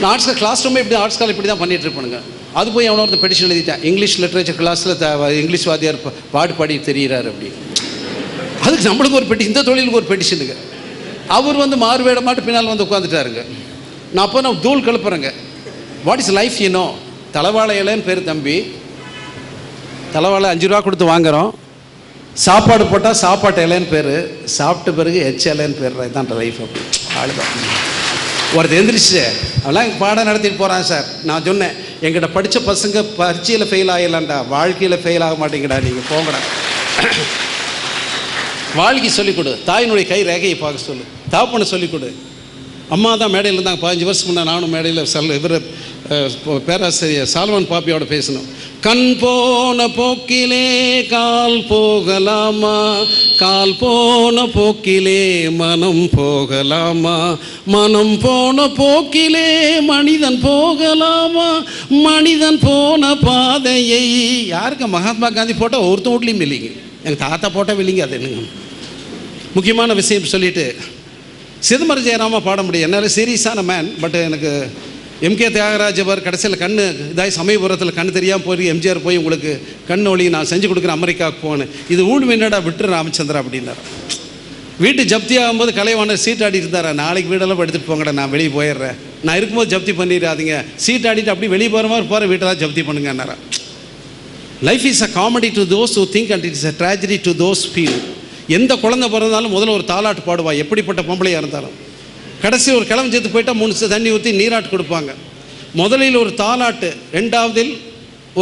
நான் arts class ரூமே இப்படி ஆர்ட்ஸ் கால் இப்படி தான் பண்ணிகிட்டு இருப்பானுங்க. அது போய் அவனை ஒருத்தர் பெட்டிஷன் எழுதிட்டேன், இங்கிலீஷ் லிட்ரேச்சர் கிளாஸில் இங்கிலீஷ் வாத்தியார் பாடி தெரிகிறார் அப்படி. அதுக்கு நம்மளுக்கு ஒரு பெட்டிஷன், இந்த தொழிலுக்கு ஒரு பெட்டிஷனுங்க. அவர் மாறுவேட மாட்டு பின்னால் உட்காந்துட்டாருங்க. நான் தூள் கிளப்புறேங்க. What is life you know? தலைவாழை இலைன்னு பேர் தம்பி. தலைவாழை 5 ரூபா கொடுத்து வாங்குகிறோம். சாப்பாடு போட்டால் சாப்பாட்டு இலைன்னு பேர், சாப்பிட்ட பிறகு இலைன்னு பேர். இதுதான் லைஃப். அப்படி ஆளுதான் ஒருத்தர் எந்திரிச்சு அவெல்லாம் பாடம் நடத்திட்டு போகிறான் சார். நான் சொன்னேன், எங்கிட்ட படித்த பசங்க பரீட்சையில் ஃபெயில் ஆகிடலான்டா, வாழ்க்கையில் ஃபெயில் ஆக மாட்டேங்கடா, நீங்கள் போங்கடா. வாழ்க்கை சொல்லிக் கொடு, தாயினுடைய கை ரேகையை பார்க்க சொல்லு, தாப்பனை சொல்லிக் கொடு. அம்மா தான் மேடையில் இருந்தாங்க 15 வருஷம் முன்னே. நானும் மேடையில் இவர் பேராசிரியர் சால்மன் பாப்பியோட பேசணும். கண் போன போக்கிலே கால் போகலாமா, கால் போன போக்கிலே மனம் போகலாமா, மனம் போன போக்கிலே மனிதன் போகலாமா, மனிதன் போன பாதையை. யாருக்கு மகாத்மா காந்தி போட்டால் ஒருத்தன் வீட்லையும் இல்லைங்க, எங்கள் தாத்தா போட்டால் இல்லைங்க. அது என்னங்க முக்கியமான விஷயம் சொல்லிவிட்டு சிதம்பர ஜெயராமா பாட முடியும். என்னால் சீரியஸான மேன். பட் எனக்கு எம்கே தியாகராஜ் அவர் கடைசியில் கண்ணு இதாகி சமயபுரத்தில் கண் தெரியாமல் போய் எம்ஜிஆர் போய் உங்களுக்கு கண் ஒளி நான் செஞ்சு கொடுக்குறேன் அமெரிக்காவுக்கு போனேன், இது ஊழ் வேண்டாடா விட்டு ராமச்சந்திரா அப்படின்னார். வீட்டு ஜப்தி ஆகும்போது கலைவாணர் சீட் ஆடிட்டு இருந்தாரா, நாளைக்கு வீடெல்லாம் எடுத்துகிட்டு போங்கடா, நான் வெளியே போயிடுறேன், நான் இருக்கும்போது ஜப்தி பண்ணிடாதீங்க, சீட் ஆடிட்டு அப்படி வெளியே போகிற மாதிரி போகிற வீட்டெல்லாம் ஜப்தி பண்ணுங்கன்னாரா. Life is a comedy to those who think and it is a tragedy to those feel. எந்த குழந்தை பிறந்தாலும் முதல்ல ஒரு தாலாட்டு பாடுவா, எப்படிப்பட்ட பொம்பளையாக இருந்தாலும். கடைசி ஒரு கிழமை சேர்த்து போயிட்டால் 3 தண்ணி ஊற்றி நீராட்டு கொடுப்பாங்க. முதலில் ஒரு தாலாட்டு, 2வதில்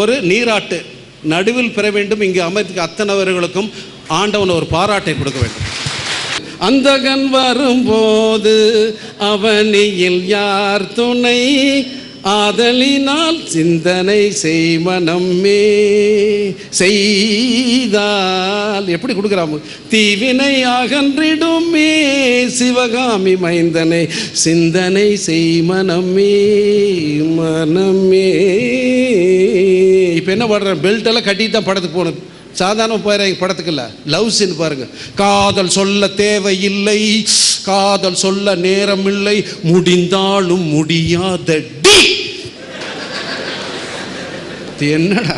ஒரு நீராட்டு, நடுவில் பெற வேண்டும். இங்கு அமைத்துக்கு அத்தனைவர்களுக்கும் ஆண்டவன் ஒரு பாராட்டை கொடுக்க வேண்டும். அந்தகன் வரும்போது அவனியில் யார் துணை, ஆதலினால் சிந்தனை செய்மனமே செய்தால். எப்படி கொடுக்குறாம தீவினை அகன்றிடுமே சிவகாமி மைந்தனை சிந்தனை செய்மனமே மனமே. இப்போ என்ன பாடுற, பெல்ட்டெல்லாம் கட்டிட்டு தான் படத்துக்கு போகணும். சாதாரண போயிடுறாங்க படத்துக்கு. இல்லை, லவ் சீன் பாருங்க. காதல் சொல்ல தேவையில்லை, காதல் சொல்ல நேரம் இல்லை, முடிந்தாலும் முடியாத என்னடா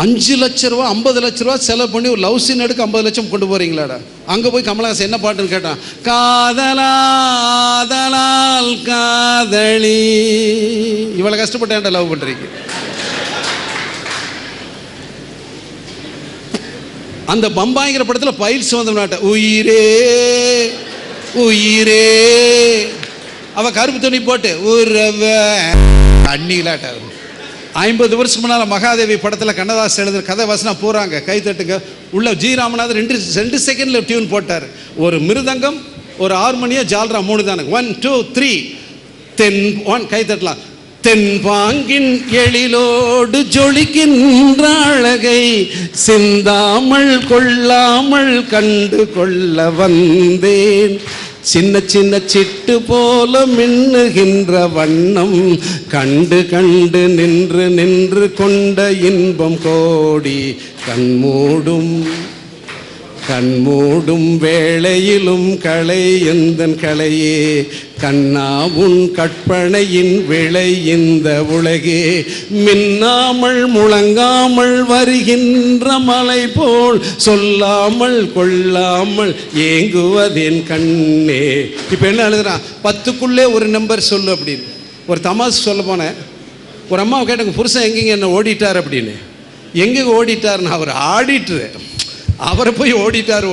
5 லட்ச ரூபா 50 லட்ச ரூபா செலவு பண்ணி ஒரு லவ் சீன் எடுக்க 50 லட்சம் கொண்டு போறீங்களாடா. அங்கே போய் கமலஹாசன் என்ன பாட்டுன்னு கேட்டான், காதலால் காதலி. இவ்வளோ கஷ்டப்பட்டேன்டா லவ் பண்ணுறீங்க. அந்த பம்பாய்ங்கிற படத்தில் பயிற்சி வந்த நாட்டை உயிரே உயிரே அவ கருப்பு துணி போட்டு உறவ அண்ணிலாட்ட. 50 வருஷம் முன்னால் மகாதேவி படத்தில் கண்ணதாசன் எழுதுற கதை வசனம் போகிறாங்க, கை தட்டுங்க. உள்ள ஜி ராமநாதன் 2 செகண்டில் டியூன் போட்டார். ஒரு மிருதங்கம், ஒரு ஹார்மோனியம், ஜால்ரா 3 தானே. 1 2 3 தென் 1 கை தட்டலாம். தென்பாங்கின் எழிலோடு ஜொலிக்கின்ற அழகை சிந்தாமல் கொள்ளாமல் கண்டு கொள்ள வந்தேன். சின்ன சின்ன சிட்டு போல மின்னுகின்ற வண்ணம் கண்டு கண்டு நின்று நின்று கொண்ட இன்பம் கோடி கண்மூடும் கண்மூடும் வேளையிலும் களை எந்தன் களையே கண்ணா உன் கற்பனையின் விளை இந்த உலகே மின்னாமல் முழங்காமல் வருகின்ற மலை போல் சொல்லாமல் கொள்ளாமல் ஏங்குவதேன் கண்ணே. இப்போ என்ன எழுதுறான், 10க்குள்ளே ஒரு நம்பர் சொல்லு அப்படின்னு. ஒரு தமாசு சொல்ல போனேன். ஒரு அம்மாவை கேட்டாங்க, புருஷன் எங்கேங்க என்ன ஓடிட்டார் அப்படின்னு. எங்கே ஓடிட்டார்னு, அவர் ஆடிட்டுரு, அவரை போய் ஓடிட்டார்.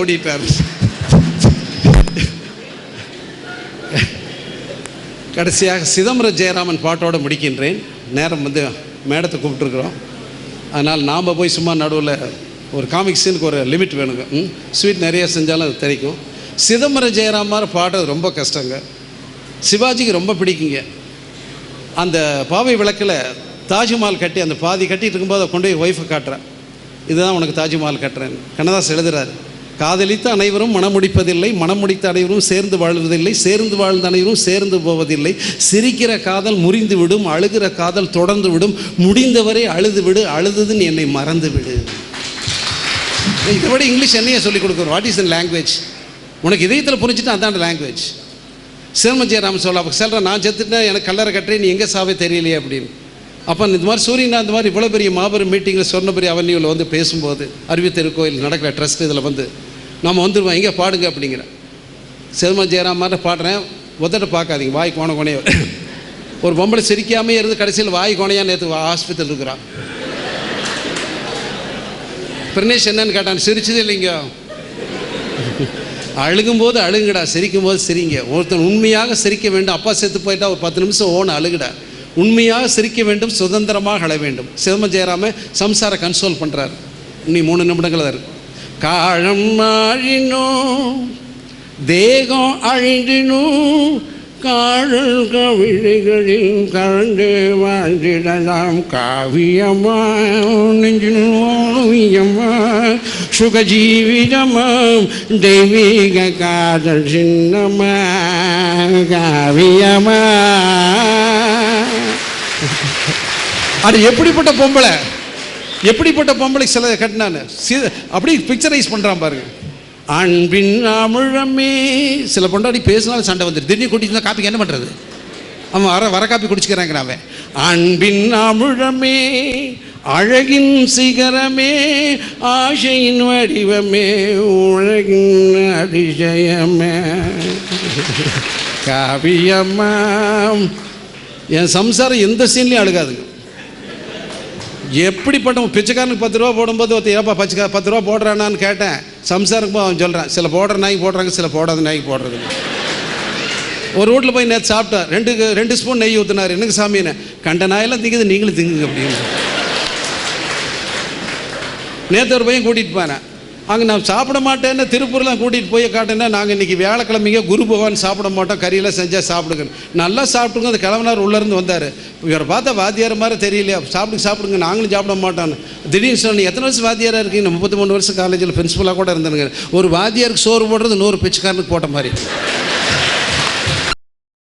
கடைசியாக சிதம்பர ஜெயராமன் பாட்டோடு முடிக்கின்றேன். நேரம் மேடத்தை கூப்பிட்டுருக்குறோம். அதனால் நாம் போய் சும்மா நடுவில் ஒரு காமிக் சீனுக்கு ஒரு லிமிட் வேணுங்க. ஸ்வீட் நிறைய செஞ்சாலும் அது தெரிக்கும். சிதம்பர ஜெயராமன் பாடுறது ரொம்ப கஷ்டங்க. சிவாஜிக்கு ரொம்ப பிடிக்குங்க. அந்த பாவை விளக்கில் தாஜ்மஹால் கட்டி அந்த பாதி கட்டிகிட்டு இருக்கும்போது அதை கொண்டு போய் ஒய்ஃபை காட்டுறேன். இதுதான் உனக்கு தாஜ்மஹால் கட்டுறேன். கண்ணதாசன் எழுதுறாரு, காதலித்த அனைவரும் மனம் முடிப்பதில்லை, மனம் முடித்த அனைவரும் சேர்ந்து வாழ்வதில்லை, சேர்ந்து வாழ்ந்த அனைவரும் சேர்ந்து போவதில்லை, சிரிக்கிற காதல் முறிந்து விடும், அழுகிற காதல் தொடர்ந்து விடும், முடிந்தவரை அழுது விடு, அழுதுன்னு என்னை மறந்து விடு. இதை விட இங்கிலீஷ் என்னையே சொல்லிக் கொடுக்குறோம். What is the language? உனக்கு இதயத்தில் புரிஞ்சுட்டு அதான் லாங்குவேஜ். சிரம ஜெயராமன் சொல்ல, அப்போ சொல்கிறேன், நான் செத்துட்டேன், எனக்கு கல்லறை கட்டுறேன், நீ எங்கே சாவே தெரியலையே அப்படின்னு. அப்போ இந்த மாதிரி சூரியன் இந்த மாதிரி இவ்வளோ பெரிய மாபெரும் மீட்டிங்கில் சொன்னபெரிய அவனியில் வந்து பேசும்போது அறிவித்திருக்கோயில் நடக்கிற ட்ரஸ்ட் இதில் வந்து நம்ம வந்துடுவோம், எங்கே பாடுங்க அப்படிங்கிறேன். சிரம ஜெயராம் மாதிரி பாடுறேன், உதட்ட பார்க்காதீங்க, வாய் கோணையே. ஒரு பொம்பளை சிரிக்காமே இருந்து கடைசியில் வாய் கோணையாக நேற்று ஹாஸ்பிட்டல் இருக்கிறான். பிரணேஷ் என்னன்னு கேட்டான், சிரிச்சது இல்லைங்க. அழுகும்போது அழுகுடா, சிரிக்கும்போது சிரிங்க. ஒருத்தன் உண்மையாக சிரிக்க வேண்டும். அப்பா செத்து போயிட்டா ஒரு 10 நிமிஷம் அழுகுடா. உண்மையாக சிரிக்க வேண்டும், சுதந்திரமாக அழ வேண்டும். சிரம ஜெயராம சம்சார கன்சோல் பண்ணுறாரு. இன்னி 3 நிமிடங்கள் தான் இருக்கு. காலம் மாறினோம், தேகம் அழிந்தினோம், காதல் கவிதைகளில் கலந்து வாழ்ந்திடலாம். காவியமா நெஞ்சினோவியமா சுகஜீவிதமாம் தெய்வீக காதல் சின்னமா காவியமா. அது எப்படிப்பட்ட பொம்பளை, எப்படிப்பட்ட பொம்பளை சில கட்டினான்னு அப்படி பிக்சரைஸ் பண்ணுறான் பாருங்க. அன்பின் அமிழமே. சில பொண்டாடி பேசினாலும் சண்டை வந்துடு. திடீர்னு குடிச்சுனா காப்பிக்கு என்ன பண்ணுறது? அவன் வர காப்பி குடிச்சுக்கிறாங்க. அவன் அன்பின் அமிழமே, அழகின் சிகரமே, ஆசையின் வடிவமே, உலகின் அதிசயமே காவியம்மா. என் சம்சாரம் எந்த சீன்லையும் அழுகாதுங்க. எப்படிப்பட்ட பிச்சைக்காரனுக்கு 10 ரூபா போடும்போது ஏப்பா 10 ரூபா போடுறானான்னு கேட்டேன். சம்சாருக்கு அவன் சொல்கிறான், சில போடுற நாய்க்கு போடுறாங்க, சில போடாத நாய்க்கு போடுறது. ஒரு வீட்டில் போய் நேற்று சாப்பிட்டேன், 2 ஸ்பூன் நெய் ஊற்றினார். எனக்கு சாமின்னு, கண்ட நாயெல்லாம் திங்குது, நீங்களும் திங்குங்க அப்படின்னு. நேற்று ஒரு பையன் கூட்டிகிட்டு போனேன். அங்கே நான் சாப்பிட மாட்டேன்னு திருப்பூர்லாம் கூட்டிகிட்டு போய் காட்டேன்னா, நாங்கள் இன்றைக்கி வியாழக்கிழமைங்க குரு பகவான் சாப்பிட மாட்டோம், கறியெல்லாம் செஞ்சால் சாப்பிடுங்க. நல்லா சாப்பிட்டுங்க. அந்த கிழவனார் உள்ளேருந்து வந்தார். இவரை பார்த்தா வாத்தியார் மாதிரி தெரியலையா, சாப்பிடுங்க, நாங்களும் சாப்பிட மாட்டோன்னு. திடீர்னு சொன்னீங்க, எத்தனை வருஷம் வாத்தியாராக இருக்கீங்க? 33 வருஷம் காலேஜில் பிரின்சிபலாக கூட இருந்தேனுங்க. ஒரு வாத்தியாருக்கு சோறு போடுறது 100 பிச்சைக்காரனுக்கு போட்ட மாதிரி.